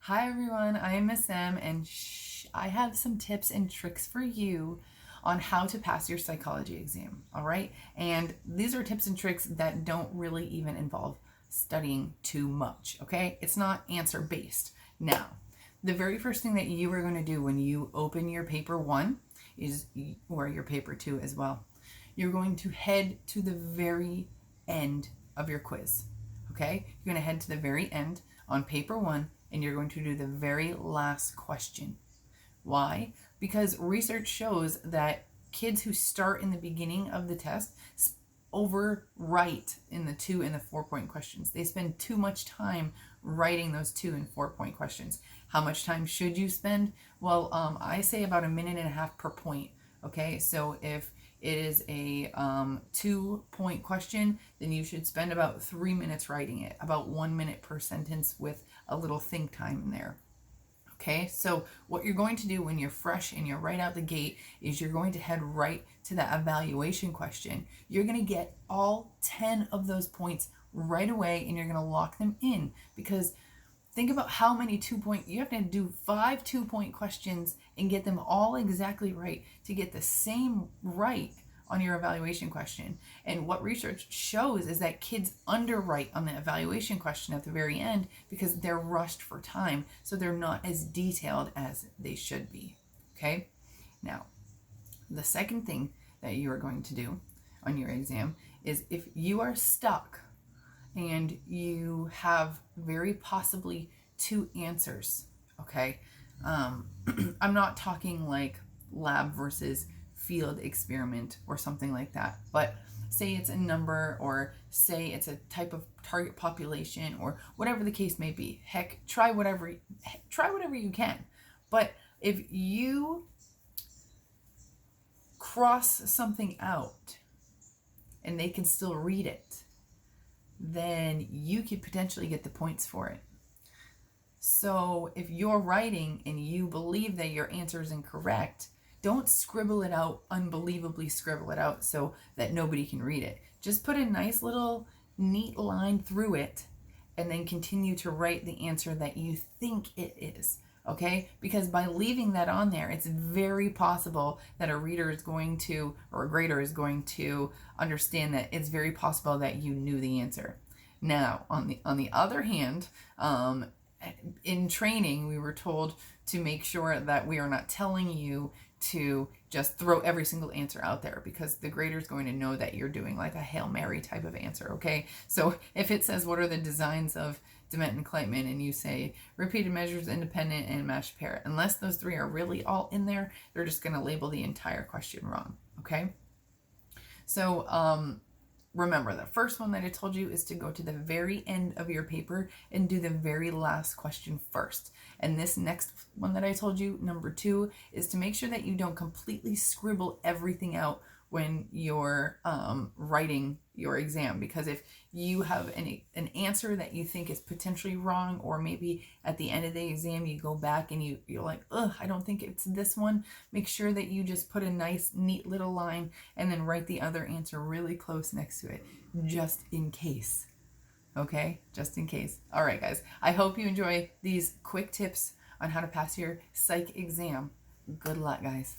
Hi everyone, I am Miss M and I have some tips and tricks for you on how to pass your psychology exam, all right? And these are tips and tricks that don't really even involve studying too much, okay? It's not answer based. Now, the very first thing that you are going to do when you open your paper 1 is, or your paper 2 as well, you're going to head to the very end of your quiz, okay? You're going to head to the very end on paper 1 and you're going to do the very last question. Why? Because research shows that kids who start in the beginning of the test overwrite in the 2 and the 4-point questions. They spend too much time writing those 2 and 4-point questions. How much time should you spend? Well, I say about 1.5 minutes per point. Okay, so if it is a 2-point question, then you should spend about 3 minutes writing it, about 1 minute per sentence with a little think time in there. Okay, so what you're going to do when you're fresh and you're right out the gate is you're going to head right to that evaluation question. You're going to get all 10 of those points right away and you're going to lock them in, because think about how many 2-point, you have to do 5 2-point questions and get them all exactly right to get the same right on your evaluation question. And what research shows is that kids underwrite on the evaluation question at the very end because they're rushed for time, so they're not as detailed as they should be. Okay? Now, the second thing that you are going to do on your exam is, if you are stuck and you have very possibly 2 answers, okay? I'm not talking like lab versus field experiment or something like that, but say it's a number, or say it's a type of target population, or whatever the case may be. Heck, try whatever you can. But if you cross something out and they can still read it, then you could potentially get the points for it. So if you're writing and you believe that your answer is incorrect, don't scribble it out, unbelievably scribble it out so that nobody can read it. Just put a nice little neat line through it and then continue to write the answer that you think it is. Okay? Because by leaving that on there, it's very possible that a reader is going to, or a grader is going to understand that it's very possible that you knew the answer. Now, on the other hand, in training, we were told to make sure that we are not telling you to just throw every single answer out there, because the grader is going to know that you're doing like a Hail Mary type of answer, okay? So if it says, what are the designs of Dement and Kleitman, and you say repeated measures, independent, and matched pair, unless those 3 are really all in there, they're just going to label the entire question wrong, okay? So remember, the first one that I told you is to go to the very end of your paper and do the very last question first. And this next one that I told you, number 2, is to make sure that you don't completely scribble everything out when you're writing your exam. Because if you have an answer that you think is potentially wrong, or maybe at the end of the exam you go back and you're like, ugh, I don't think it's this one, make sure that you just put a nice neat little line and then write the other answer really close next to it, just in case. Okay, just in case. All right, guys, I hope you enjoy these quick tips on how to pass your psych exam. Good luck, guys.